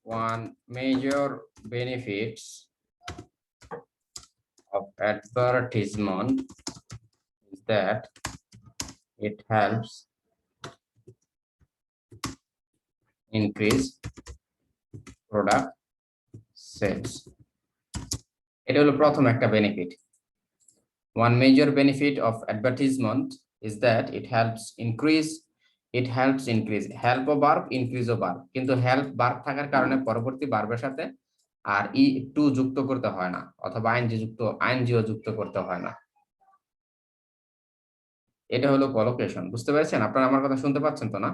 one major benefits of advertisement is that it helps increase product sales. এটা হলো প্রথম একটা benefit. One major benefit of advertisement is that it helps increase help ও verb increase ও verb, কিন্তু help verb থাকার কারণে পরবর্তী ভার্বের সাথে আর টু যুক্ত করতে হয় না, অথবা আইএনজিও যুক্ত করতে হয় না। এটা হলো কলোকেশন। বুঝতে পেরেছেন? আপনারা আমার কথা শুনতে পাচ্ছেন তো না?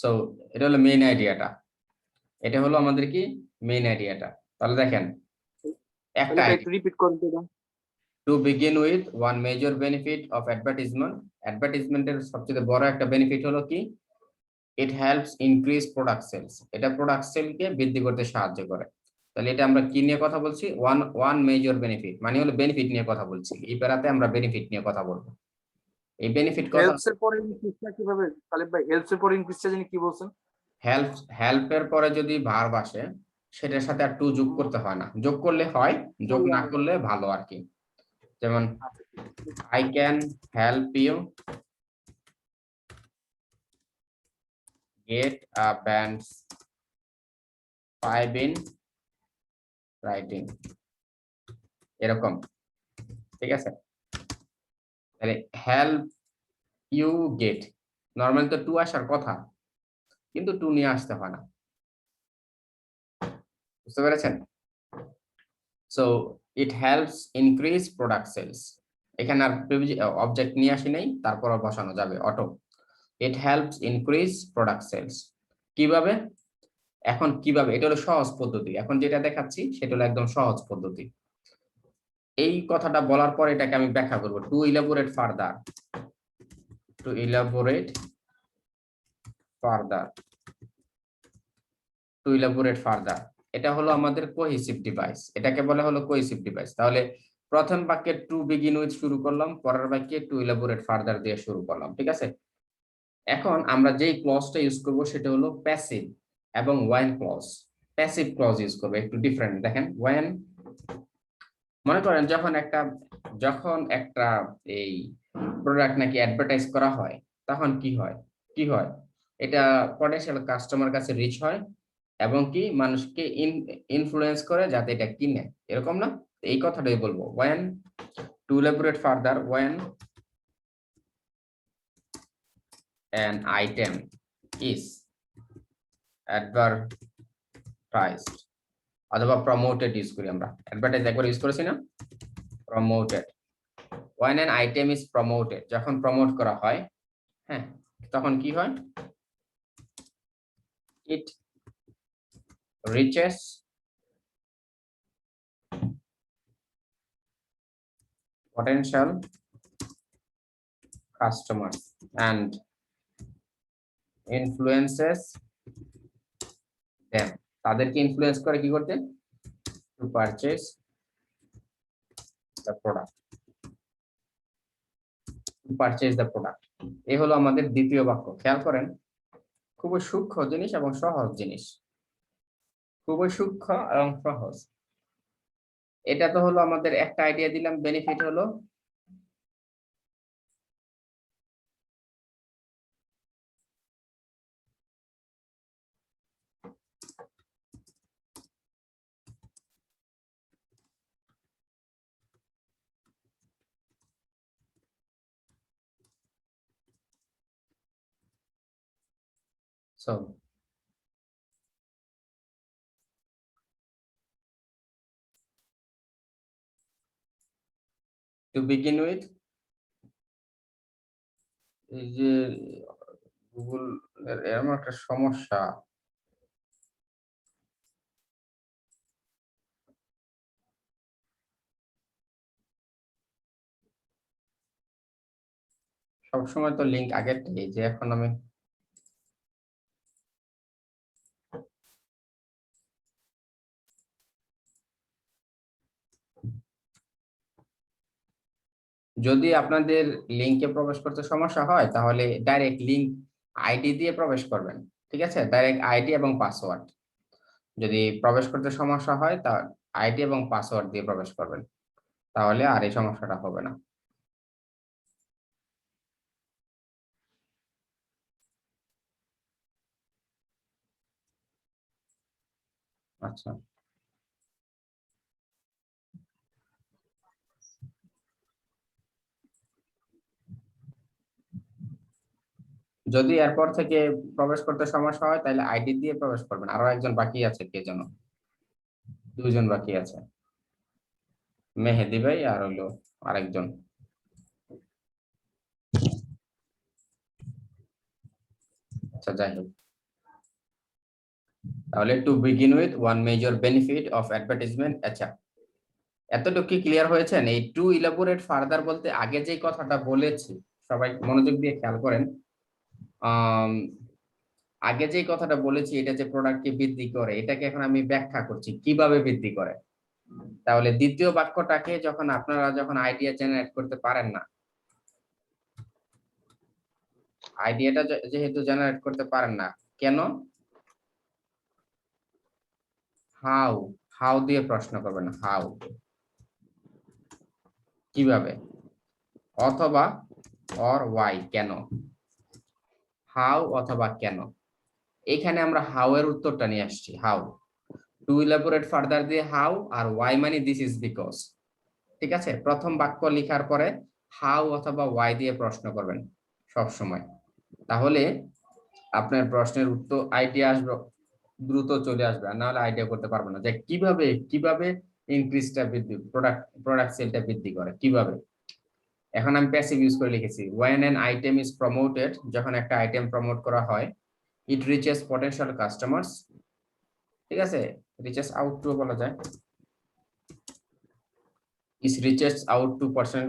সো এটা হলো মেইন আইডিয়াটা। এটা হলো আমাদের কি মেইন আইডিয়াটা। তাহলে দেখেন একটা রিপিট করতে দাও। To begin with, one major benefit of advertisement এর সবচেয়ে বড় একটা বেনিফিট হলো কি, it helps increase product sales. এটা প্রোডাক্ট সেল কে বৃদ্ধি করতে সাহায্য করে। তাহলে এটা আমরা কি নিয়ে কথা বলছি? ওয়ান মেজর বেনিফিট মানে হলো বেনিফিট নিয়ে কথা বলছি। এই প্যারাতে আমরা বেনিফিট নিয়ে কথা বলবো। এই বেনিফিট কথা হেল্পস এর পরে ইনক্রিজটা কিভাবে তালিব ভাই? হেল্পস এর পরে ইনক্রিজটা জানি কি বলছেন? হেল্পের পরে যদি ভার্ব আসে সেটার সাথে আর টু যোগ করতে হয় না। যোগ করলে হয়, যোগ না করলে ভালো আর কি। যেমন I can help you get a band 5 in writing, এরকম। ঠিক আছে? তাহলে help you get নরমালি তো টু আসার কথা, কিন্তু টু নিয়ে আসতে হয় না। বুঝতে পেরেছেন? So it helps increase product sales. এখানে আর অবজেক্ট নিয়ে আসি নাই, তারপর বসানো যাবে auto. It helps increase product sales. কিভাবে? এখন কিভাবে? এটা হলো সহজ পদ্ধতি। এখন যেটা দেখাচ্ছি সেটা হলো একদম সহজ পদ্ধতি। এই কথাটা বলার পর এটাকে আমি ব্যাখ্যা করব। টু ইলাবোরেট ফার্দার, এটা হলো আমাদের কোহেসিভ ডিভাইস। এটাকে বলা হলো কোহেসিভ ডিভাইস। তাহলে প্রথম বাক্যে টু বিগিন উইথ শুরু করলাম, পরের বাক্যে টু ইলাবোরেট ফার্দার দিয়ে শুরু করলাম। ঠিক আছে? এখন আমরা যেই ক্লজটা ইউজ করব সেটা হলো প্যাসিভ এবং when clause. Passive clause use করব, একটু ডিফারেন্ট। দেখেন, ওয়েন মনে করেন যখন একটা এই প্রোডাক্ট নাকি অ্যাডভার্টাইজ করা হয়, তখন কি হয় এটা পটেনশিয়াল কাস্টমার কাছে রিচ হয় এবং কি মানুষকে ইনফ্লুয়েন্স করে যাতে এটা কিনে, এরকম না? এই কথাটাই বলবো। When to elaborate further, when an item is advertised অথবা প্রমোটেড ইউজ করি আমরা। অ্যাডভার্টাইজ একবার ইউজ করেছি না? Promoted. when an item is promoted, যখন প্রমোট করা হয়, হ্যাঁ, তখন কি হয়? it reaches potential customers and influences them. তাদেরকে ইনফ্লুয়েন্স করে কি করতে? to purchase the product. এই হলো আমাদের দ্বিতীয় বাক্য। খেয়াল করেন, খুবই সূক্ষ্ম জিনিস এবং সহজ জিনিস, খুবই সূক্ষ্ম এবং সহজ। এটা তো হলো আমাদের একটা আইডিয়া দিলাম, বেনিফিট হলো so to begin with, এই যে গুগল এরকম একটা সমস্যা, সবসময় তো লিঙ্ক আগেরটাই, যে এখন আমি যদি আপনাদের লিংকে প্রবেশ করতে সমস্যা হয় তাহলে ডাইরেক্ট লিংক আইডি দিয়ে প্রবেশ করবেন। ঠিক আছে, ডাইরেক্ট আইডি এবং পাসওয়ার্ড। যদি প্রবেশ করতে সমস্যা হয় তা আইডি এবং পাসওয়ার্ড দিয়ে প্রবেশ করবেন, তাহলে আর এই সমস্যাটা হবে না। আচ্ছা, যদি এরপর থেকে প্রবেশ করতে সমস্যা হয় তাহলে আইডি দিয়ে প্রবেশ করবেন। আরো একজন বাকি আছে, কে যেন, দুইজন বাকি আছে, মেহেদি ভাই আর হলো আরেকজন। আচ্ছা, যাই হোক, তাহলে to begin with one major benefit of advertisement. আচ্ছা, এতটুকু কি ক্লিয়ার হয়েছেন? এই টু ইলাবোরেট ফার্দার বলতে আগে যেই কথাটা বলেছি, সবাই মনোযোগ দিয়ে খেয়াল করেন। আগে যেই কথাটা বলেছি, এটা যে প্রোডাক্টকে বৃদ্ধি করে, এটাকে এখন আমি ব্যাখ্যা করছি কিভাবে বৃদ্ধি করে। তাহলে দ্বিতীয় বাক্যটাকে যখন আপনারা যখন আইডিয়া জেনারেট করতে পারেন না, আইডিয়াটা যেহেতু জেনারেট করতে পারেন না, কেন? হাউ, হাউ দিয়ে প্রশ্ন করবেন, হাউ, কিভাবে, অথবা অর ওয়াই, কেন। হাউ অথবা কেন, এখানে আমরা হাউ এর উত্তরটা নিয়ে আসছি। হাউ, টু ইলাবোরেট ফার্দার দিয়ে হাউ, আর ওয়াই মানে দিস ইজ বিকজ। ঠিক আছে, প্রথম বাক্য লেখার পরে হাউ অথবা ওয়াই দিয়ে প্রশ্ন করবেন সব সময়, তাহলে আপনার প্রশ্নের উত্তর আইডিয়া আসবে, দ্রুত চলে আসবে। আর না হলে আইডিয়া করতে পারবে না যে কিভাবে কিভাবে ইনক্রিজটা বৃদ্ধি, প্রোডাক্ট সেলটা বৃদ্ধি করে কিভাবে। এখন আমি প্যাসিভ ইউজ করে লিখেছি, when an item is promoted, যখন একটা আইটেম প্রমোট করা হয়, it reaches potential customers, ঠিক আছে, reaches out to বলা যায়, it reaches out to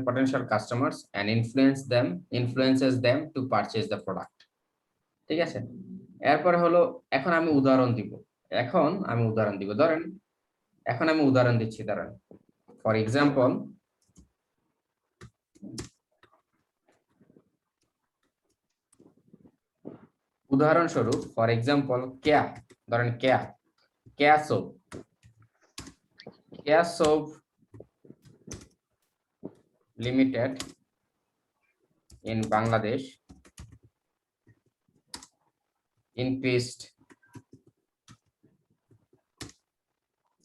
potential customers and influences them to purchase the product। ঠিক আছে, এরপরে হলো, এখন আমি উদাহরণ দিব, ধরেন, এখন আমি উদাহরণ দিচ্ছি, ধরেন ফর এক্সাম্পল, উদাহরণস্বরূপ ফর এক্সাম্পল কেয়া, ধরেন Keya soap limited in Bangladesh increased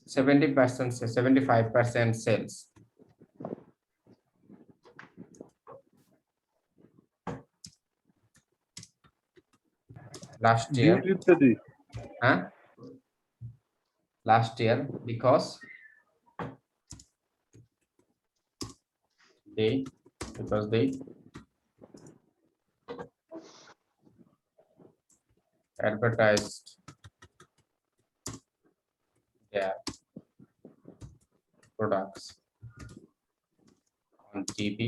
75% sales last year, because they advertised their products on TV,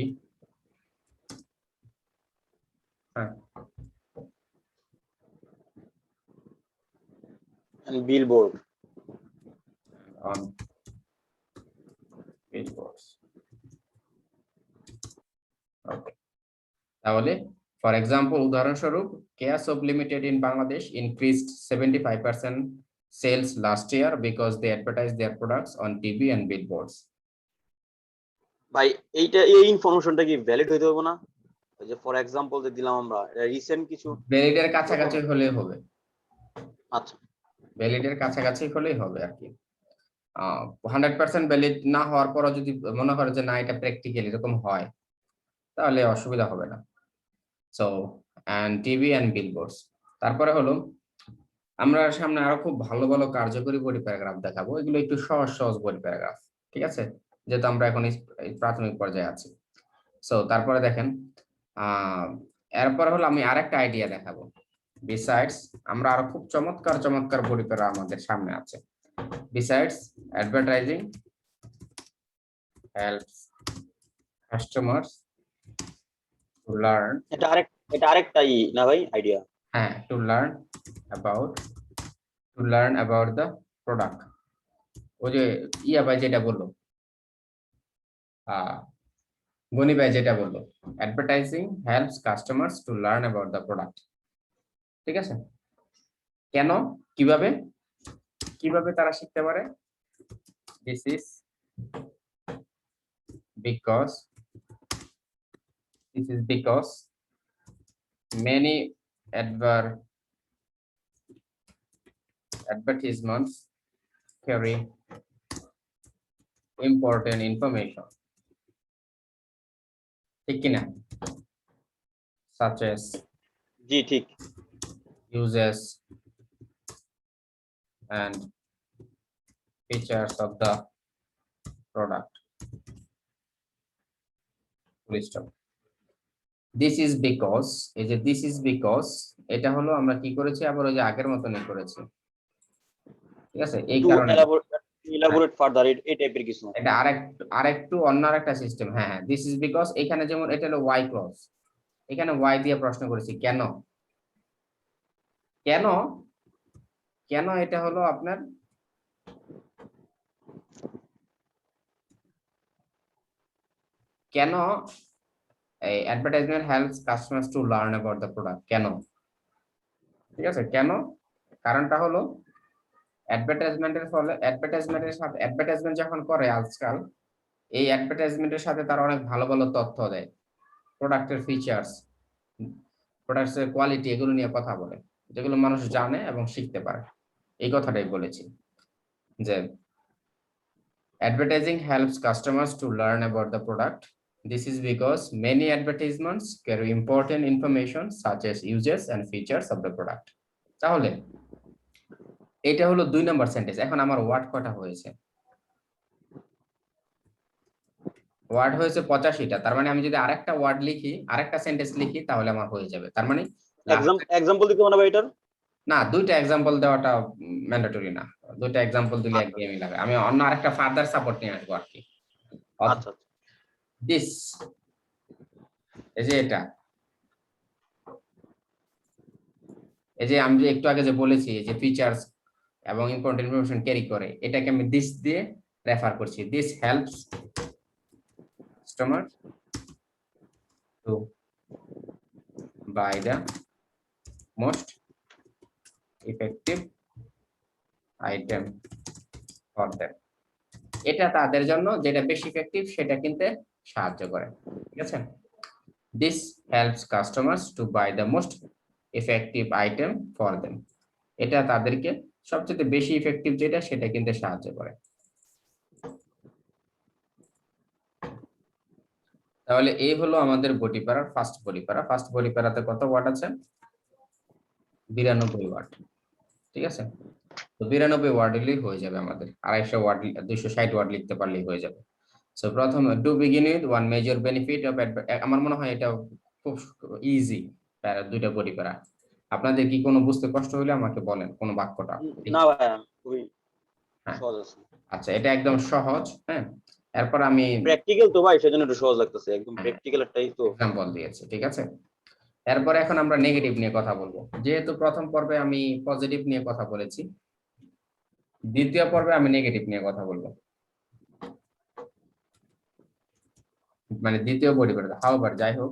and billboard, on billboards. Okay, তাহলে ফর এক্সাম্পল উদাহরণস্বরূপ Keya soap limited in Bangladesh increased 75% sales last year because they advertised their products on TV and billboards. ভাই এই ইনফরমেশনটা কি valid হইতে হবে না? ওই যে ফর এক্সাম্পল যে দিলাম আমরা, এটা রিসেন্ট কিছু ভ্যালিডের কাছাকাছি হলে হবে। আচ্ছা, ভ্যালিডের কাছাকাছি হলেই হবে আর কি। 100% ভ্যালিড না হওয়ার পরও যদি মনে করে যে না এটা প্র্যাকটিক্যাল এরকম হয়, তাহলে অসুবিধা হবে না। So and TV and billboards. তারপরে হলো, আমরা সামনে আরো খুব ভালো ভালো কার্যকরী বডি প্যারাগ্রাফ দেখাবো, এগুলো একটু সহজ সহজ বডি প্যারাগ্রাফ, ঠিক আছে, যেহেতু আমরা এখন এই প্রাথমিক পর্যায়ে আছি। সো তারপরে দেখেন, এরপরে হলো আমি আরেকটা আইডিয়া দেখাবো। বিসাইডস, আমরা আরো খুব চমৎকার চমৎকার বডি প্যারা আমাদের সামনে আছে। Besides advertising helps customers to learn, এটা আরেকটাই না ভাই আইডিয়া? হ্যাঁ, to learn about the product। ওই যে ইয়া ভাই যেটা বললো, গনি ভাই যেটা বললো, advertising helps customers to learn about the product, ঠিক আছে। কেন, কিভাবে কিভাবে তারা শিখতে পারে? This is because many advertisements carry important information, ঠিক কিনা? Such as জি ঠিক। uses and features of the product. Full stop. This is because, এই যে this is because, এটা হলো আমরা কি করেছি, আবার ওই যে আগের মতনই করেছি, ঠিক আছে? এই টু কারণে এলাবোরেট ফার্দার এই টাইপের কিছু। এটা আরেকটু অন্য একটা সিস্টেম। হ্যাঁ হ্যাঁ, দিস ইজ বিকজ, এখানে যেমন এটা হলো ওয়াই ক্লজ, এখানে ওয়াই দিয়ে প্রশ্ন করেছি কেন, কেন কেন এটা হলো আপনার কেন এই advertisement helps customers to learn about the product, কেন, ঠিক আছে? কেন, কারণটা হলো অ্যাডভার্টাইজমেন্টের ফলে, অ্যাডভার্টাইজমেন্টের সাথে, অ্যাডভার্টাইজমেন্ট যখন করে আজকাল, এই অ্যাডভার্টাইজমেন্টের সাথে তারা অনেক ভালো ভালো তথ্য দেয়, প্রোডাক্টের ফিচার্স, প্রোডাক্টের কোয়ালিটি, এগুলো নিয়ে কথা বলে, যেগুলো মানুষ জানে এবং শিখতে পারে। এই কথাটাই বলেছি যে advertising helps customers to learn about the product. This is because many advertisements carry important information such as uses and features of the product. তাহলে এটা হলো 2 নম্বর সেন্টেন্স। এখন আমার ওয়ার্ড কটা হয়েছে? ওয়ার্ড হয়েছে 85টা। তার মানে আমি যদি আরেকটা ওয়ার্ড লিখি, আরেকটা সেন্টেন্স লিখি, তাহলে আমার হয়ে যাবে। তার মানে এক্সাম্পল দিতে পারবে এটার? না, দুইটা এক্সাম্পল দেওয়াটা ম্যান্ডেটরি না, দুইটা এক্সাম্পল দিলে একদমই লাগে। আমি অন্য আরেকটা ফার্দার সাপোর্ট নিয়ে আসবো আর কি। আচ্ছা দিস, এই যে এটা, এই যে আমি যে একটু আগে যে বলেছি, এই যে ফিচার্স এবং ইম্পর্টেন্ট ইনফরমেশন ক্যারি করে, এটাকে আমি দিস দিয়ে রেফার করছি। This helps customer to buy the most effective item for them. এটা তাদের জন্য যেটা বেশি ইফেক্টিভ সেটা কিনতে সাহায্য করে, ঠিক আছে? This helps customers to buy the most effective item for them. এটা তাদেরকে সবচেয়ে বেশি ইফেক্টিভ যেটা সেটা কিনতে সাহায্য করে। তাহলে এই হলো আমাদের বডি প্যারার first body para. First body প্যারাতে কত ওয়ার্ড আছে? 92 ওয়ার্ড, ঠিক আছে? তো 92 ওয়ার্ড দিলেই হয়ে যাবে আমাদের। 250 ওয়ার্ড, 260 ওয়ার্ড লিখতে পারলেই হয়ে যাবে। সো প্রথম, to begin with one major benefit of, আমার মনে হয় এটা খুব ইজি প্যারা, দুইটা বডি প্যারা। আপনাদের কি কোনো বুঝতে কষ্ট হলে আমাকে বলেন কোন বাক্যটা। না ভাই, খুবই হ্যাঁ, সহজ আছে। আচ্ছা, এটা একদম সহজ। হ্যাঁ, এরপর আমি প্র্যাকটিক্যাল তো ভাই, সেজন্য একটু সহজ লাগতেছে, একদম প্র্যাকটিক্যাল একটাই তো এক্সাম্পল দিয়েছি, ঠিক আছে? এরপরে এখন আমরা নেগেটিভ নিয়ে কথা বলবো। যেহেতু প্রথম পর্বে আমি পজিটিভ নিয়ে কথা বলেছি, দ্বিতীয় পর্বে আমি নেগেটিভ নিয়ে কথা বলবো, মানে দ্বিতীয় বডি প্যারা। হাউএভার, যাই হোক,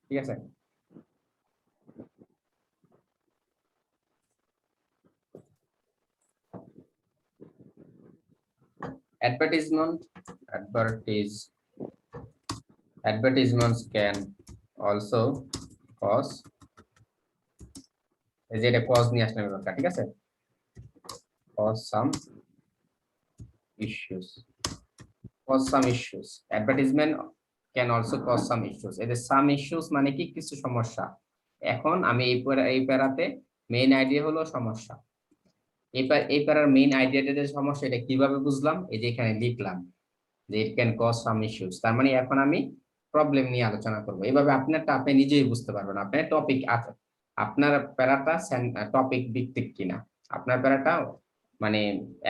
ঠিক আছে? Advertisements can also cause, এই যে এটা কজ নিয়ে আসলে দরকার, ঠিক আছে? cause some issues. Advertisement can also cause some issues. এই যে some issues মানে কি? কিছু সমস্যা। এখন আমি এই প্যারাতে মেইন আইডিয়া হলো সমস্যা। এই প্যারার মেইন আইডিয়াটা যে সমস্যা, এটা কিভাবে বুঝলাম? এই যে এখানে লিখলাম যে it can cause some issues. তার মানে এখন আমি প্রবলেম নিয়ে আলোচনা করব। এইভাবে আপনারটা আপনি নিজেই বুঝতে পারবেন আপনার টপিক আছে, আপনার প্যারাটা টপিক ভিত্তিক কিনা, আপনার প্যারাটা মানে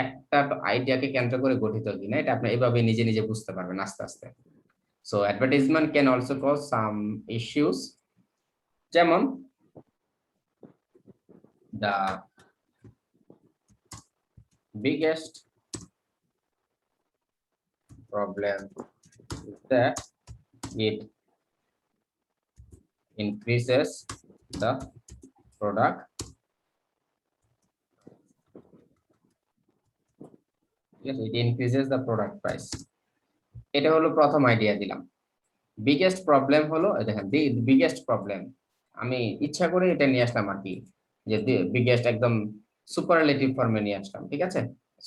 একটা আইডিয়াকে কেন্দ্র করে গঠিত কিনা, এটা আপনি এইভাবে নিজে নিজে বুঝতে পারবেন আস্তে আস্তে। So advertisement can also cause some issues, যেমন the biggest problem is that it increases the product ঠিক আছে, it increases the product price. এটা হলো প্রথম আইডিয়া দিলাম। বিগেস্ট প্রবলেম হলো দেখেন, বিগেস্ট প্রবলেম আমি ইচ্ছা করে এটা নিয়ে আসলাম আর কি, যে বিগেস্ট একদম সুপারলেটিভ ফর্মে নিয়ে আসলাম। ঠিক আছে,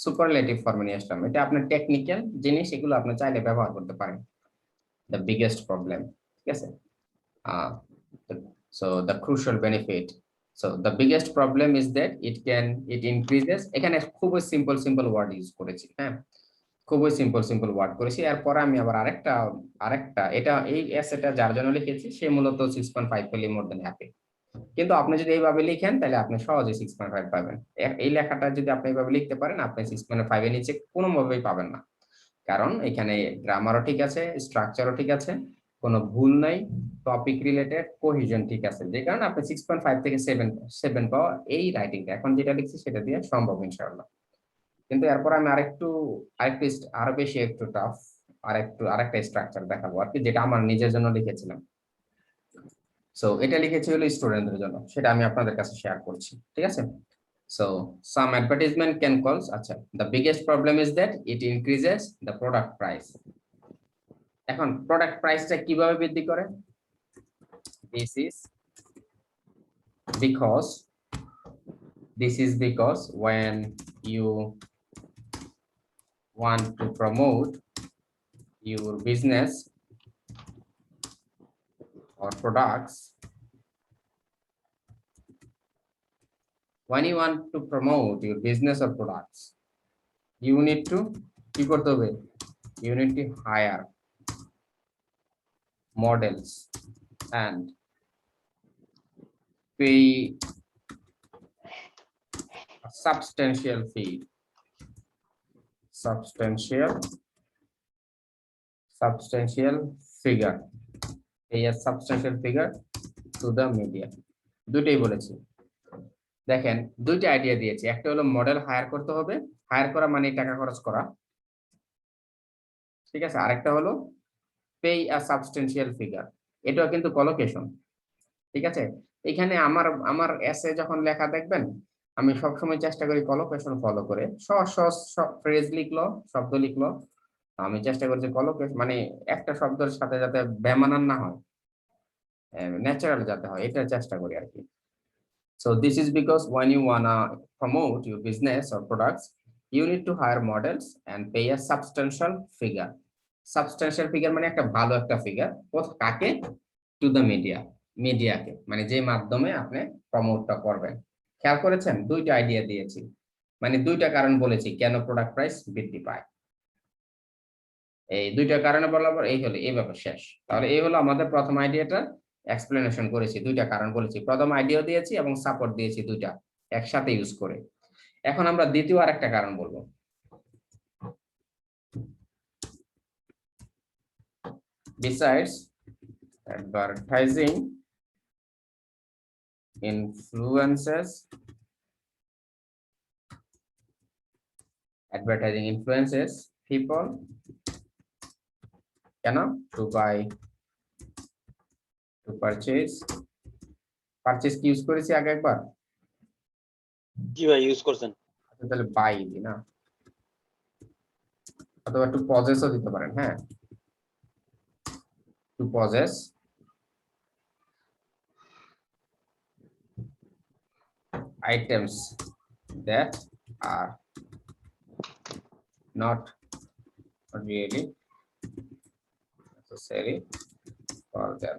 সুপারলেটিভ ফর্মে নিয়ে আসলাম। এটা আপনার টেকনিক্যাল জিনিস, এগুলো আপনি চাইলে ব্যবহার করতে পারেন। দ্য বিগেস্ট প্রবলেম, ঠিক আছে। So the crucial benefit, so the biggest problem is that it increases, এখানে খুবই সিম্পল ওয়ার্ড ইউজ করেছি, হ্যাঁ খুবই সিম্পল ওয়ার্ড করেছি। এরপরে আমি আবার আরেকটা এটা এই এসেটা যার জন্য লিখেছি সে মূলত 6.5 পেলে মোর দেন হ্যাপি। কিন্তু আপনি যদি এইভাবে লিখেন তাহলে আপনি সহজে 6.5 পাবেন। এই লেখাটা যদি আপনি এইভাবে লিখতে পারেন আপনি 6.5 এর নিচে কোনোভাবেই পাবেন না, কারণ এখানে গ্রামারও ঠিক আছে, স্ট্রাকচারও ঠিক আছে, কোনো ভুল নাই, টপিক রিলেটেড, কোহেশন ঠিক আছে, যে কারণে আপনি 6.5 থেকে 7 পাওয়া এই রাইটিংটা এখন যেটা লিখছি সেটা দিয়ে সম্ভব ইনশাআল্লাহ। কিন্তু এরপর আমি আরো বেশি একটু টাফ আরেকটা স্ট্রাকচার দেখাবো আর কি, যেটা আমার নিজের জন্য লিখেছিলাম। সো এটা লিখেছি হলো স্টুডেন্টদের জন্য, সেটা আমি আপনাদের কাছে শেয়ার করছি। ঠিক আছে, সো সাম অ্যাডভার্টাইজমেন্ট ক্যান কলস, আচ্ছা the biggest problem is that it increases the product price. এখন প্রোডাক্ট প্রাইসটা কিভাবে বৃদ্ধি করে? This is because when you want to promote your business or products, when you want to promote your business or products, you need to কি করতে হবে? You need to hire models and pay a substantial figure to the media. দুটোই বলেছি। দেখেন দুইটা idea দিয়েছি, একটা হলো মডেল হায়ার করতে হবে, হায়ার করা মানে টাকা খরচ করা, ঠিক আছে, আরেকটা হলো পে আ সাবস্টেনশিয়াল ফিগার, এটাও কিন্তু কলোকেশন। ঠিক আছে, এখানে আমার এসে যখন লেখা দেখবেন আমি সবসময় চেষ্টা করি কলোকেশন ফলো করে, সহজ ফ্রেজ লিখলো, শব্দ লিখলো, আমি চেষ্টা করছি কলোকেশন মানে একটা শব্দের সাথে যাতে বেমানান না হয়, ন্যাচারাল যাতে হয়, এটা চেষ্টা করি আর কি। So this is because when you wanna promote your business or products, you need to hire models and pay a substantial figure. Substantial figure মানে একটা ভালো একটা ফিগার, কাকে? To the মিডিয়াকে, মানে যে মাধ্যমে আপনি প্রমোটটা করবেন। খেয়াল করেছেন দুইটা আইডিয়া দিয়েছি, মানে দুইটা কারণ বলেছি কেন প্রোডাক্ট প্রাইস বৃদ্ধি পায়। এই দুইটা কারণে বলার পর এই ব্যাপার শেষ। তাহলে এই হলো আমাদের প্রথম আইডিয়াটা, এক্সপ্লেনেশন করেছি, দুইটা কারণ বলেছি, প্রথম আইডিয়া দিয়েছি এবং সাপোর্ট দিয়েছি, দুইটা একসাথে ইউজ করে। এখন আমরা দ্বিতীয় আরেকটা কারণ বলবো। Besides advertising influences people to purchase কি ইউজ করেছি আগে একবার? জি ভাই ইউজ করছেন। তাহলে বাই দি না, অথবা টু পজেসও দিতে পারেন, হ্যাঁ to possess items that are not really necessary for them।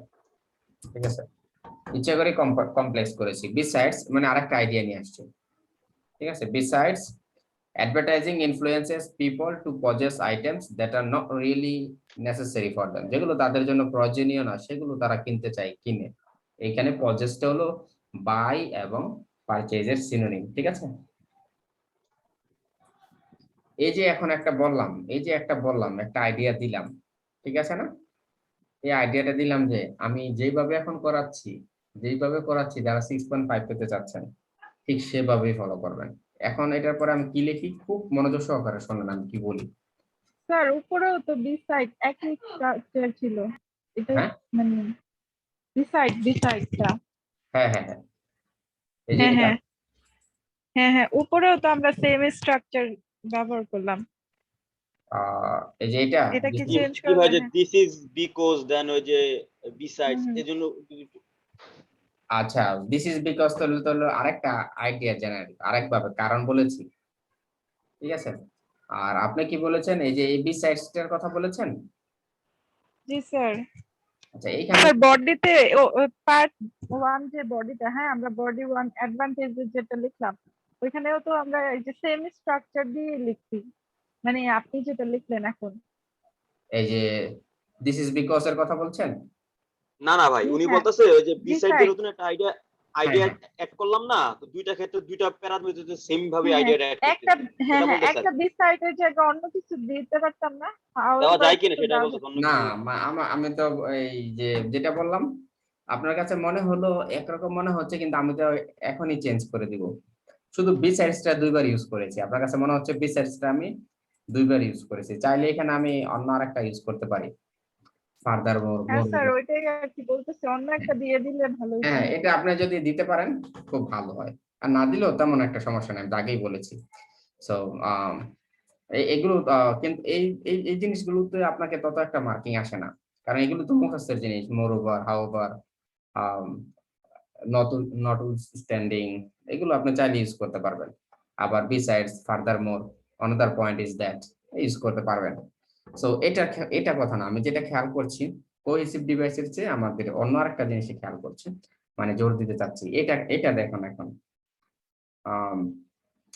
ঠিক আছে, ইচ্ছা করে কমপ্লেক্স করেছি। বিসাইডস মানে আরেকটা আইডিয়া নিয়ে আসছে। ঠিক আছে, besides advertising influences people to purchase items that are not really necessary for them, যেগুলো তাদের জন্য প্রয়োজনীয় না সেগুলো তারা কিনতে চায়, কিনে। এখানে পজেসটা হলো বাই এবং পারচেজের সিনোনিম। ঠিক আছে, এই যে এখন একটা বললাম একটা আইডিয়া দিলাম, ঠিক আছে না? এই আইডিয়াটা দিলাম যে আমি যেভাবে এখন করাচ্ছি যারা 6.5 পেতে চাচ্ছেন ঠিক সেভাবেই ফলো করবেন। এখন এটার পরে আমি কি লিখি খুব মনোযোগ সহকারে শুনুন আমি কি বলি। স্যার উপরেও তো বিসাইড একই স্ট্রাকচার ছিল, এটা হ্যাঁ মানে বিসাইডটা। হ্যাঁ হ্যাঁ হ্যাঁ, এই যে হ্যাঁ হ্যাঁ হ্যাঁ হ্যাঁ উপরেও তো আমরা সেম স্ট্রাকচার ব্যবহার করলাম। এই যে এটা এটা কি this is- চেঞ্জ কি হয় যে করবে? দিস ইজ বিকজ দেন ওই যে বিসাইডস হুম। এজন্য আচ্ছা দিস ইজ বিকজ তো আরেকটা আইডিয়া জেনারেল আরেকভাবে কারণ বলেছি, ঠিক আছে। আর আপনি কি বলেছেন, এই যে এবি সাইডসটার কথা বলেছেন। জি স্যার। আচ্ছা এইখানে স্যার বডিতে পার্ট 1 যে বডিটা, হ্যাঁ আমরা বডি 1 অ্যাডভান্টেজ যেটা লিখলাম ওইখানেও তো আমরা এই যে সেম স্ট্রাকচার দিয়ে লিখছি, মানে আপনি যেটা লিখলেন এখন। এই যে দিস ইজ বিকজ এর কথা বলছেন। না না ভাই উনি হ্যাঁ, বলতেছে ওই যে বিসাইড beside। দিয়ে নতুন একটা আইডিয়া হ্যাঁ। অ্যাড করলাম না, তো দুইটা ক্ষেত্রে দুইটা প্যারামিটার সেম ভাবে হ্যাঁ, আইডিয়াটা অ্যাড একটা করতেছি হ্যাঁ এটা হ্যাঁ বলতেছে একটা বিসাইডের জায়গায় অন্য কিছু দিতে পারতাম না? দেওয়া However, যায় কিনা তো সেটা দেওয়া বলতেছে অন্য না কিছু আমি তো এই যে যেটা বললাম আপনার কাছে মনে হলো একরকম মনে হচ্ছে, কিন্তু আমি তো এখনই চেঞ্জ করে দিব। শুধু বি সাইডসটা দুইবার ইউজ করেছি, আপনার কাছে মনে হচ্ছে বি সাইডসটা আমি দুইবার ইউজ করেছি, চাইলে এখানে আমি অন্য আরেকটা ইউজ করতে পারি, ফার্দার মোর হ্যাঁ মোর। স্যার, ওইটাই আর কি বলতেছি, অন্য একটা দিয়ে দিলে ভালো হতো। হ্যাঁ এটা আপনি যদি দিতে পারেন খুব ভালো হয়, আর না দিলেও তেমন একটা সমস্যা নেই, আমি আগেই বলেছি। সো এগুলো কিন্তু এই এই এই জিনিসগুলোতে আপনাকে তত একটা মার্কিং আসে না, কারণ এগুলো তো মুখস্থের জিনিস, মোর over, how over, not standing, এগুলো আপনি চাইলে ইউজ করতে পারবেন। আবার besides, further more, অনাদার point is that, use করতে পারবেন। সো এটা কথা না, আমি যেটা খেয়াল করছি কোহেসিভ ডিভাইসের চেয়ে আমাদের অন্য আরেকটা জিনিস খেয়াল করছি, মানে জোর দিতে চাচ্ছি, এটা দেখুন এখন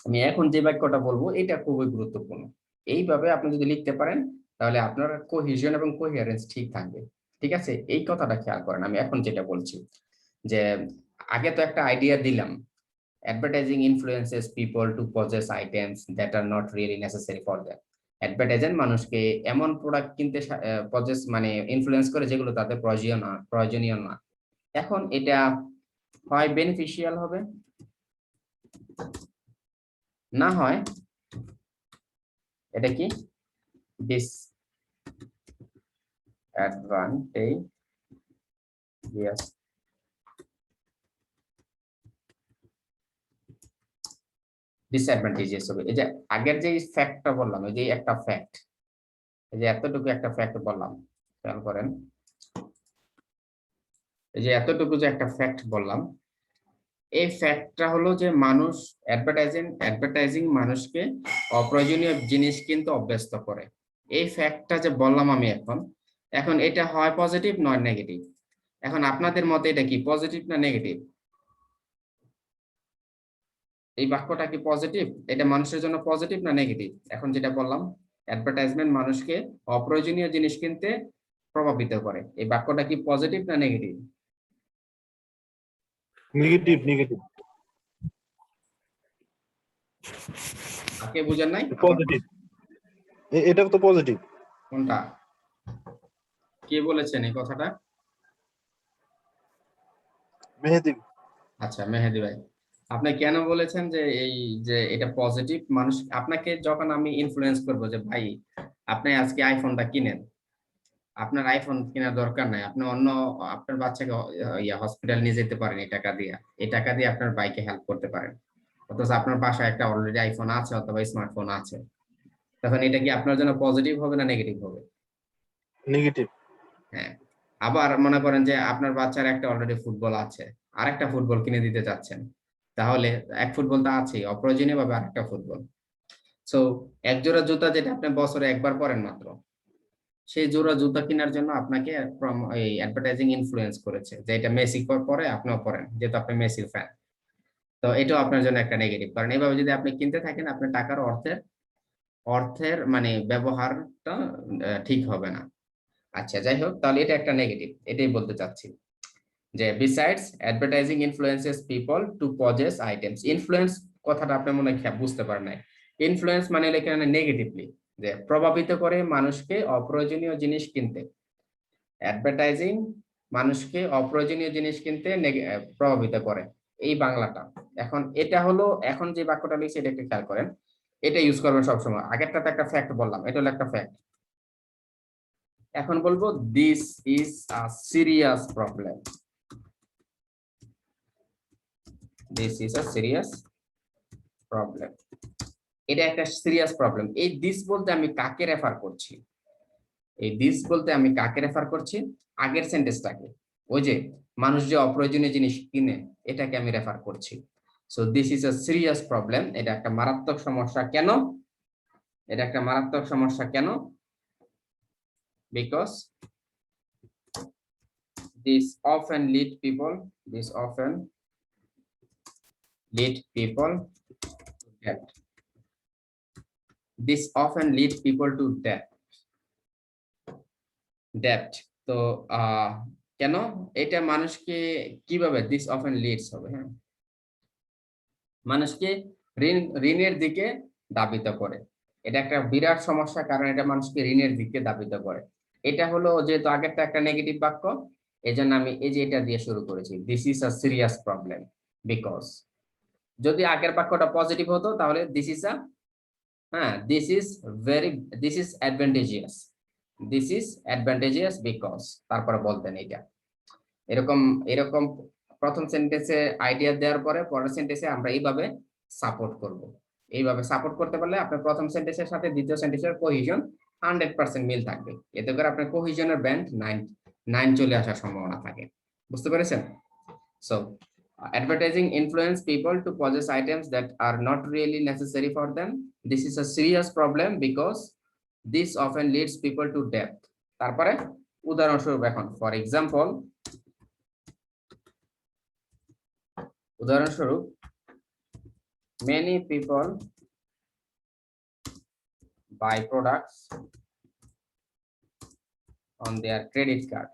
আমি এখন যে বাক্যটা বলবো এটা খুবই গুরুত্বপূর্ণ। এইভাবে আপনি যদি লিখতে পারেন তাহলে আপনার কোহেশন এবং কোহেরেন্স ঠিক থাকবে, ঠিক আছে। এই কথাটা খেয়াল করেন, আমি এখন যেটা বলছি যে আগে তো একটা আইডিয়া দিলাম, advertising influences people to possess items that are not really necessary for them. Advertiser মানুষকে এমন প্রোডাক্ট কিনতে পজেস মানে ইনফ্লুয়েন্স করে যেগুলো তাদের প্রয়োজনীয় না। এখন এটা হয় বেনিফিশিয়াল হবে, না হয় এটা কি ডিসঅ্যাডভান্টেজিয়াস। ডিসঅ্যাডভান্টেজিয়াস হবে। এই যে আগের যে ফ্যাক্টটা বললাম, এই যে একটা ফ্যাক্ট, এই যে এতটুকু একটা ফ্যাক্ট বললাম, খেয়াল করেন, এই যে এতটুকু যে একটা ফ্যাক্ট বললাম, এই ফ্যাক্টটা হলো যে মানুষ অ্যাডভার্টাইজিং মানুষকে অপ্রয়োজনীয় জিনিস কিনতে অভ্যস্ত করে। এই ফ্যাক্টটা যে বললাম আমি এখন এটা হয় পজিটিভ নয় নেগেটিভ। এখন আপনাদের মতে এটা কি পজিটিভ না নেগেটিভ? এই বাক্যটা কি পজিটিভ? এটা মানুষের জন্য পজিটিভ না নেগেটিভ? এখন যেটা বললাম অ্যাডভার্টাইজমেন্ট মানুষকে অপ্রয়োজনীয় জিনিস কিনতে প্রভাবিত করে, এই বাক্যটা কি পজিটিভ না নেগেটিভ? নেগেটিভ নেগেটিভ কে বুঝেন নাই? পজিটিভ, এটা তো পজিটিভ। কোনটা? কে বলেছেন এই কথাটা? মেহেদি। আচ্ছা মেহেদি ভাই, আপনি কেন বলেছেন যে এই যে এটা পজিটিভ? মানুষ আপনাকে যখন আমি ইনফ্লুয়েন্স করবো যে ভাই আপনি আজকে আইফোনটা কিনেন, আপনার আইফোন কেনার দরকার নাই, আপনি অন্য আপনার বাচ্চাকে হসপিটাল নিয়ে যেতে পারেন এই টাকা দিয়ে আপনার বাইকে হেল্প করতে পারেন, অথচ আপনার বাসায় একটা অলরেডি আইফোন আছে অথবা স্মার্টফোন আছে, তখন এটা কি আপনার জন্য পজিটিভ হবে না নেগেটিভ হবে? নেগেটিভ। হ্যাঁ। আবার মনে করেন যে আপনার বাচ্চার একটা অলরেডি ফুটবল আছে, আরেকটা ফুটবল কিনে দিতে চাচ্ছেন, তাহলে এক ফুটবল তো আছেই, অপ্রয়োজনীয় ভাবে আরেকটা ফুটবল। সো এক জোড়া জুতা যেটা আপনি বছরে একবার পরেন মাত্র, সেই জোড়া জুতা কেনার জন্য আপনাকে এই অ্যাডভার্টাইজিং ইনফ্লুয়েন্স করেছে যে এটা মেসি পরে আপনিও পরেন, যেহেতু আপনি মেসির ফ্যান। তো এটাও আপনার জন্য একটা নেগেটিভ, কারণ এইভাবে যদি আপনি কিনতে থাকেন আপনার টাকার অর্থের মানে ব্যবহারটা ঠিক হবে না। আচ্ছা যাই হোক, তাহলে এটা একটা নেগেটিভ, এটাই বলতে চাচ্ছি যে besides advertising influences people to possess items. Influence কথাটা আপনি মনে হয় বুঝতে পারেন নাই। ইনফ্লুয়েন্স মানে এখানে নেগেটিভলি, যে প্রভাবিত করে মানুষকে অপ্রয়োজনীয় জিনিস কিনতে। অ্যাডভার্টাইজিং মানুষকে অপ্রয়োজনীয় জিনিস কিনতে প্রভাবিত করে, এই বাংলাটা। এখন এটা হলো, এখন যে বাক্যটা লিখছি এটা একটু খেয়াল করেন, এটা ইউজ করবেন সবসময়। আগেরটাতে একটা ফ্যাক্ট বললাম, এটা হলো একটা ফ্যাক্ট। এখন বলবো this is a serious problem. This is a serious problem. এটা একটা সিরিয়াস প্রবলেম। এই দিস বলতে আমি কাকে রেফার করছি? এই দিস বলতে আমি কাকে রেফার করছি? আগের সেন্টেন্সটাকে, ওই যে মানুষ যে অপ্রয়োজনীয় জিনিস কিনে, এটাকে আমি রেফার করছি। So this is a serious problem. এটা একটা মারাত্মক সমস্যা। কেন? এটা একটা মারাত্মক সমস্যা কেন? Because this often lead people to debt. This often lead people to debt. তো কেন এটা মানুষকে কিভাবে this often leads হবে? হ্যাঁ, মানুষকে ঋণের দিকে ধাবিত করে। এটা একটা বিরাট সমস্যা, কারণ এটা মানুষকে ঋণের দিকে ধাবিত করে। এটা হলো যেহেতু আগেরটা একটা নেগেটিভ বাক্য, এজন্য আমি এই যে এটা দিয়ে শুরু করেছি, this is a serious problem. Because যদি আগের বাক্যটা পজিটিভ হতো তাহলে দিস ইজ আ, হ্যাঁ, দিস ইজ অ্যাডভান্টেজিয়াস বিকজ, তারপরে বলতেন এটা। এরকম এরকম প্রথম সেন্টেন্সে আইডিয়া দেওয়ার পরে পরের সেন্টেন্সে আমরা এইভাবে সাপোর্ট করব। এইভাবে সাপোর্ট করতে পারলে আপনার প্রথম সেন্টেন্সের সাথে দ্বিতীয় সেন্টেন্সের কোহিজন 100% মিল থাকবে। এতে করে আপনার কোহিজনের ব্যান্ড 9 চলে আসার সম্ভাবনা থাকে। বুঝতে পেরেছেন? So advertising influence people to possess items that are not really necessary for them. This is a serious problem because this often leads people to debt. তারপরে উদাহরণস্বরূপ এখন ফর এক্সাম্পল, উদাহরণস্বরূপ many people buy products on their credit card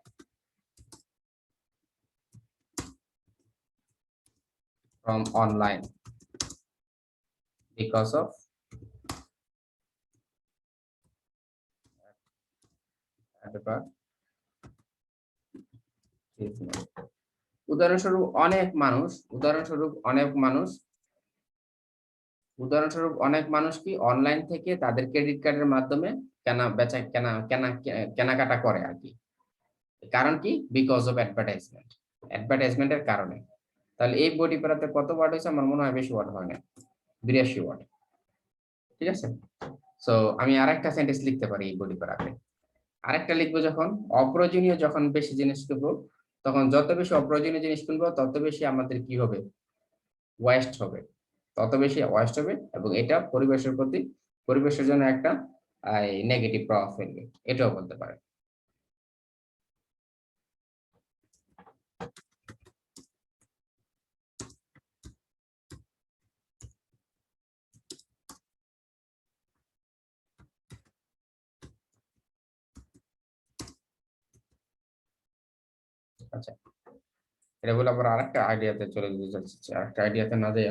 from online because of উদাহরণস্বরূপ অনেক মানুষ কি online থেকে তাদের ক্রেডিট কার্ডের মাধ্যমে কেনাকাটা করে আর কি। কারণ কি? বিকজ অফ অ্যাডভার্টাইজমেন্টের কারণে। তাহলে এই বডি প্যারাতে কত ওয়ার্ড হয়েছে? আমার মনে হয় বেশি ওয়ার্ড হয় না, 82 ওয়ার্ড। ঠিক আছে, সো আমি আরেকটা সেন্টেন্স লিখতে পারি এই বডি প্যারাতে। আরেকটা লিখবো, যখন বেশি জিনিস কিনবো, তখন যত বেশি অপ্রয়োজনীয় জিনিস কিনবো তত বেশি আমাদের কি হবে? ওয়েস্ট হবে, এবং এটা পরিবেশের জন্য একটা নেগেটিভ প্রভাব ফেলবে, এটাও বলতে পারে। আচ্ছা, এটা বলে আবার আরেকটা আইডিয়াতে চলে যেতে চাচ্ছি। আরেকটা আইডিয়াতে না যাই,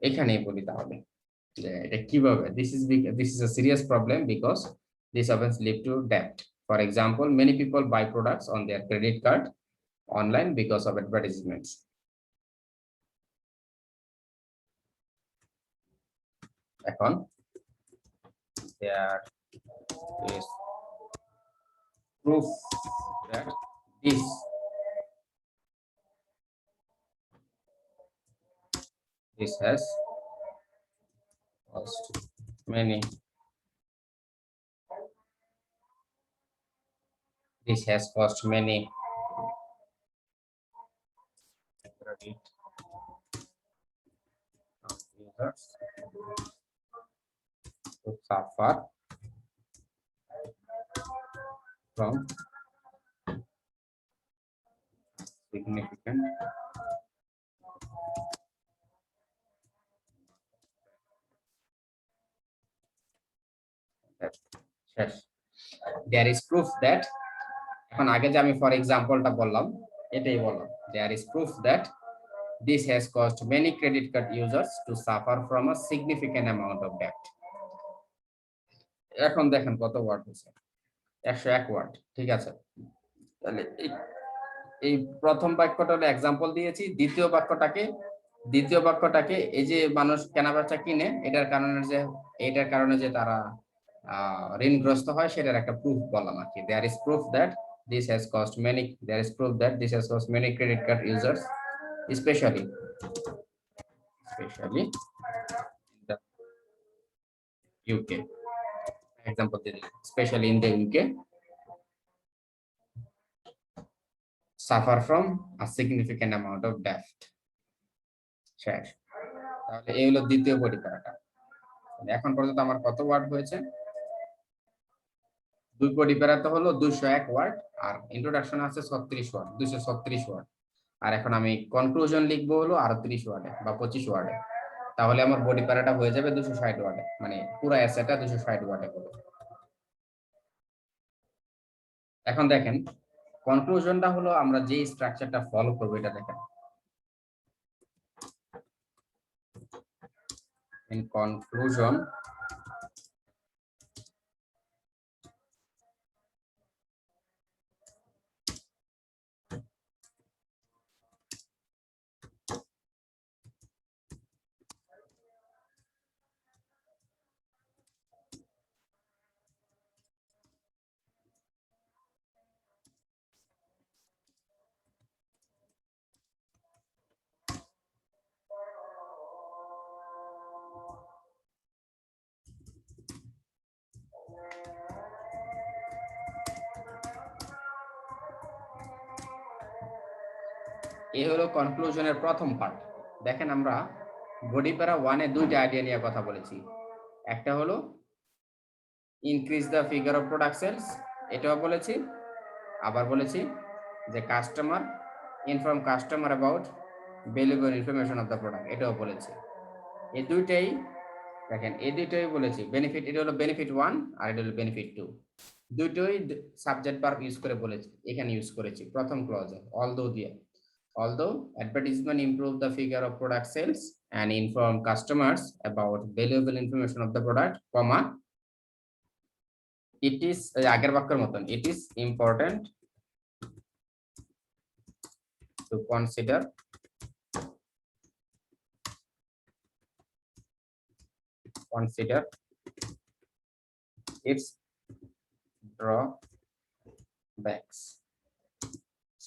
এখানেই বলি তাহলে যে এটা কিভাবে। This is a serious problem because this often lead to debt. For example, many people buy products on their credit card online because of advertisements. এখন there is proof that this has cost many credit users to suffer from significant there is proof that, এখন আগে যে আমি for এক্সাম্পলটা বললাম এটাই বললাম, there is proof that this has caused many credit card users to suffer from a significant amount of debt. এখন দেখেন কত ওয়ার্ড হয়েছে, 101 ওয়ার্ড। ঠিক আছে, তাহলে এই প্রথম বাক্যটা হলো এক্সাম্পল দিয়েছি। দ্বিতীয় বাক্যটাকে এই যে মানুষ কেনাবেচা কিনে, এটার কারণে যে তারা ঋণগ্রস্ত হয়, সেটার একটা প্রুফ বললাম আর কি। there is proof that this has caused many credit card users, especially UK example দিয়ে দিলাম, especially in the UK suffer from a significant amount of debt শেষ। তাহলে এই হলো দ্বিতীয় বডি প্যারাটা। এখন পর্যন্ত আমার কত ওয়ার্ড হয়েছে? দুই বডি প্যারাতে হলো 201 ওয়ার্ড আর ইন্ট্রোডাকশন আছে 36 ওয়ার্ড, 236 ওয়ার্ড। আর এখন আমি কনক্লুশন লিখবো হলো আরো 30 ওয়ার্ডে বা 25 ওয়ার্ডে। তাহলে আমার বডি প্যারাটা হয়ে যাবে 260 ওয়ার্ডে, মানে পুরো এসেটা 260 ওয়ার্ডে হবে। এখন দেখেন কনক্লুশনটা হলো আমরা যে স্ট্রাকচারটা ফলো করব এটা দেখেন। In conclusion, এই হলো কনক্লুশনের প্রথম পার্ট। দেখেন আমরা বডি প্যারা 1 এ দুইটা আইডিয়া নিয়ে কথা বলেছি। একটা হলো increase the figure of product sales, এটাও বলেছি। আবার বলেছি যে customer inform customer about valuable information of the product, এটাও বলেছি। এই দুইটাই দেখেন, এই দুইটাই বলেছি বেনিফিট। এটা হলো বেনিফিট 1 আর এটা হলো বেনিফিট 2। দুইটাই সাবজেক্ট ভার্ব ইউজ করে বলেছি, এখানে ইউজ করেছি প্রথম ক্লজে অলদো দিয়ে। Although advertisement improve the figure of product sales and inform customers about valuable information of the product, comma, it is আগের বাক্যের মতন, it is important to consider its drawbacks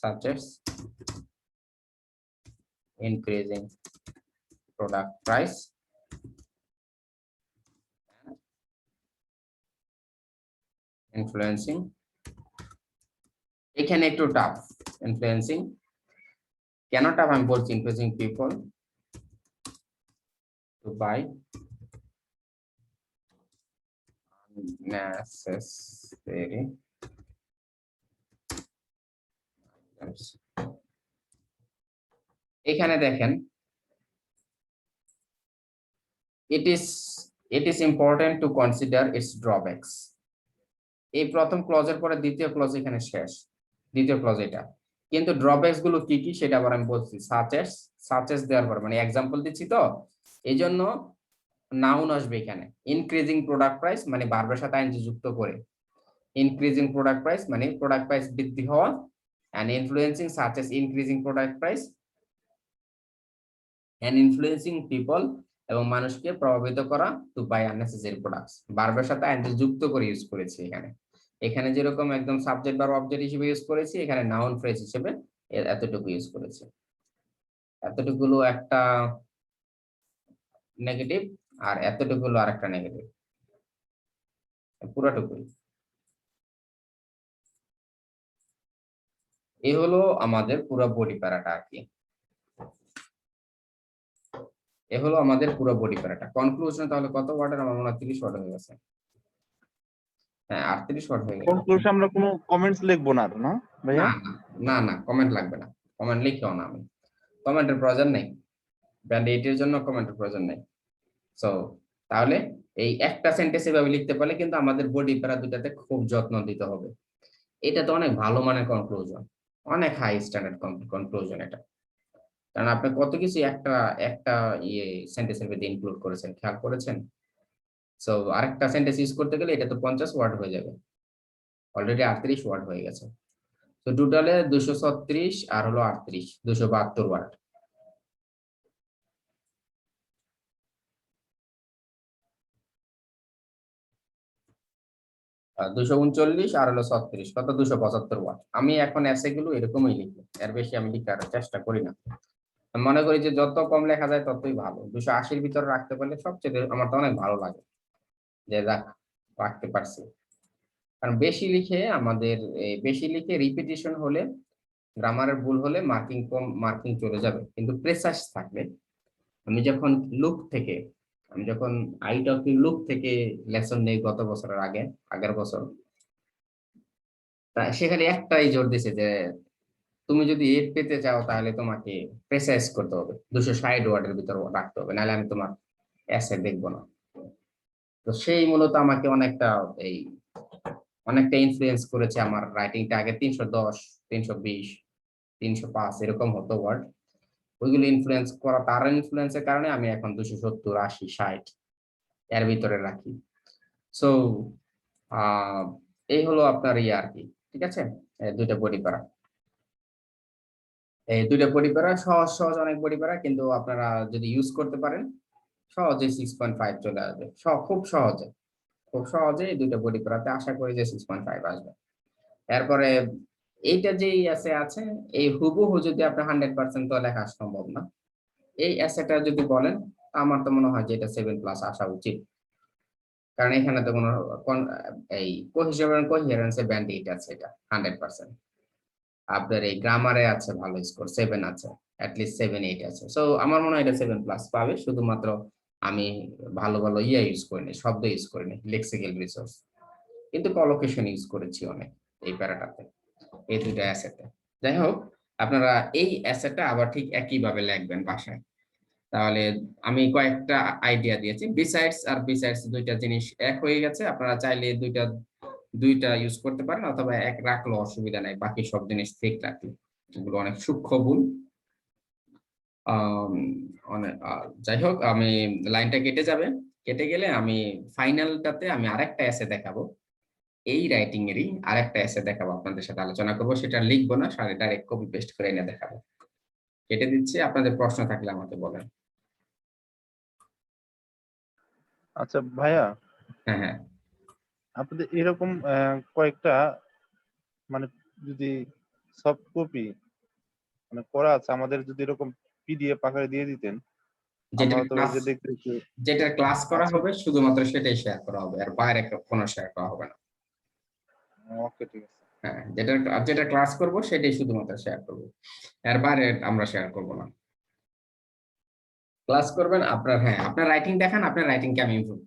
such as increasing product price, influencing, এখানে একটু tough influencing, কেন tough আমি বলছি, influencing people to buy unnecessary items। এখানে দেখেন it is important to consider its drawbacks। এই প্রথম ক্লজের পরে দ্বিতীয় ক্লজ এখানে শেষ, দ্বিতীয় ক্লজ এটা। কিন্তু ড্রব্যাকস গুলো কি কি সেটা আবার আমি বলছি, সাচ এস দেওয়ার পর মানে এক্সাম্পল দিচ্ছি তো এই জন্য নাউন আসবে এখানে। ইনক্রিজিং প্রোডাক্ট প্রাইস মানে ভার্বের সাথে আইএনজি যুক্ত করে, ইনক্রিজিং প্রোডাক্ট প্রাইস মানে প্রোডাক্ট প্রাইস বৃদ্ধি হওয়া, and influencing such as increasing product price and influencing people, এবং মানুষকে প্রভাবিত করা টু বাই আননেসেসারি প্রোডাক্টস। ভার্বের সাথে আইএনজি যুক্ত করে ইউজ করেছি এখানে। এখানে যেরকম একদম সাবজেক্ট বা অবজেক্ট হিসেবে ইউজ করেছি, এখানে নাউন ফ্রেজ হিসেবে এতটুকু ইউজ করেছি। এতটুকু হলো একটা নেগেটিভ আর এতটুকু হলো আরেকটা নেগেটিভ, পুরোটুকুই। এই হলো আমাদের পুরো বডি প্যারাটা আর কি, এ হলো আমাদের পুরো বডি প্যারাটা। কনক্লুশন তাহলে কত ওয়ার্ডের? আমার মনে হয় 30 ওয়ার্ড হয়ে গেছে। হ্যাঁ 38 ওয়ার্ড হয়ে গেছে। কনক্লুশন আমরা কোনো কমেন্টস লিখবো না না ভাইয়া? না না কমেন্ট লাগবে না, কমেন্ট লিখেও না, আমি কমেন্টের প্রয়োজন নেই, ব্যান্ড 8 এর জন্য কমেন্টের প্রয়োজন নেই। সো তাহলে এই একটা সেন্টেন্স এভাবে লিখতে পারলে কিন্তু আমাদের বডি প্যারা দুটাতে খুব যত্ন দিতে হবে। এটা তো অনেক ভালো মানের কনক্লুশন, অনেক হাই স্ট্যান্ডার্ড কনক্লুশন এটা, কারণ আপনি কত কিছু একটা সেন্টেন্সের মধ্যে ইনক্লুড করেছেন, খেয়াল করেছেন? সো আরেকটা সেন্টেন্স ইউজ করতে গেলে এটা তো 50 ওয়ার্ড হয়ে যাবে, অলরেডি 38 ওয়ার্ড হয়ে গেছে। তো টোটালে 236 আর হলো 38, 272 ওয়ার্ড। আর 239 আর হলো 36, কত? 275 ওয়ার্ড। আমি এখন এসে গুলো এরকমই লিখি, এর বেশি আমি লিখার চেষ্টা করি না। আমি মনে করি যে যত কম লেখা যায় ততই ভালো। 280-র ভিতরে রাখতে পারলে সবচেয়ে আমার তো অনেক ভালো লাগে। যে রাখতে পারছি। কারণ বেশি লিখে রিপিটিশন হলে, গ্রামারের ভুল হলে মার্কিং চলে যাবে। কিন্তু প্রেসাইজ থাকলে, আমি যখন আউট অফ লুপ থেকে লেসন নেই গত বছরের আগের বছর, তা সেখানে একটাই জোর দিছে যে তুমি যদি 8 পেতে চাও তাহলে তোমাকে প্রেসাইজ করতে হবে, 260 ওয়ার্ডের ভিতর রাখতে হবে, নাহলে আমি তোমার এসে দেখবো না। তো সেই মূলত আমাকে অনেকটা ইনফ্লুয়েন্স করেছে। আমার রাইটিংটা আগে 310, 320, 305 এরকম হতো ওয়ার্ড। ওইগুলো তার ইনফ্লুয়েন্সের কারণে আমি এখন 270, 80, 60 এর ভিতরে রাখি। সো এই হলো আপনার আর কি, ঠিক আছে। দুইটা বডি প্যারা, সহজ অনেক বডি প্যারা, কিন্তু আপনারা যদি ইউজ করতে পারেন সহজে 6.5 চলে আসবে। খুব সহজে এই দুইটা বডি প্যারাতে আশা করি যে 6.5 আসবে। এরপরে এইটা যেই আছে এই হুবহু যদি আপনার 100% তো লেখা সম্ভব না। এই অ্যাসেটা যদি বলেন, আমার তো মনে হয় যে এটা 7+ আসা উচিত। কারণ এখানে তো কোনো এই কোহেরেন্সে ব্যান্ড 8 আছে, এটা 100%। আপনার এই গ্রামারে আছে ভালো স্কোর, 7 আছে, অ্যাটলিস্ট 7, 8 আছে। সো আমার মনে হয় এটা 7+ পাবে। শুধুমাত্র আমি ভালো ইউজ করিনি, শব্দ ইউজ করিনি, লেক্সিক্যাল রিসোর্স, কিন্তু কলোকেশন ইউজ করেছি অনেক এই প্যারাটাতে, এই দুইটা অ্যাসেটে। যাই হোক, আপনারা এই অ্যাসেটটা আবার ঠিক একইভাবে লিখবেন বাসায়। তাহলে আমি কয়েকটা আইডিয়া দিয়েছি। বিসাইডস দুইটা জিনিস এক হয়ে গেছে। আপনারা চাইলে দুইটা ইউজ করতে পারেন, অথবা এক রাখলেও অসুবিধা নাই, বাকি সব জিনিস ঠিক রাখলে। এগুলো অনেক সূক্ষ্ম ভুল। যাই হোক, আমি লাইনটা কেটে গেলে আমি ফাইনালটাতে আমি আরেকটা এসে দেখাবো, এই রাইটিং এরই আরেকটা এসে দেখাবো, আপনাদের সাথে আলোচনা করবো। সেটা লিখবো না, ডাইরেক্ট কপি পেস্ট করে এনে দেখাবো। কেটে দিচ্ছি, আপনাদের প্রশ্ন থাকলে আমাকে বলেন। আচ্ছা ভাইয়া, হ্যাঁ হ্যাঁ, আপনাদের এরকম কয়েকটা মানে যদি সফট কপি মানে করা আছে, আমাদের যদি এরকম পিডিএফ আকারে দিয়ে দিতেন, আমরা তো ওই যে দেখতে যেটা ক্লাস করা আচ্ছা। হবে শুধুমাত্র সেটাই শেয়ার করা হবে, আর বাইরে কোনো শেয়ার করা হবে না। ওকে, ঠিক আছে। হ্যাঁ, যেটা ক্লাস করব সেটাই শুধুমাত্র শেয়ার করব, এর বাইরে আমরা শেয়ার করব না। ক্লাস করবেন আপনার, হ্যাঁ আপনার রাইটিং দেখান, আপনার রাইটিংকে আমি ইমপ্রুভ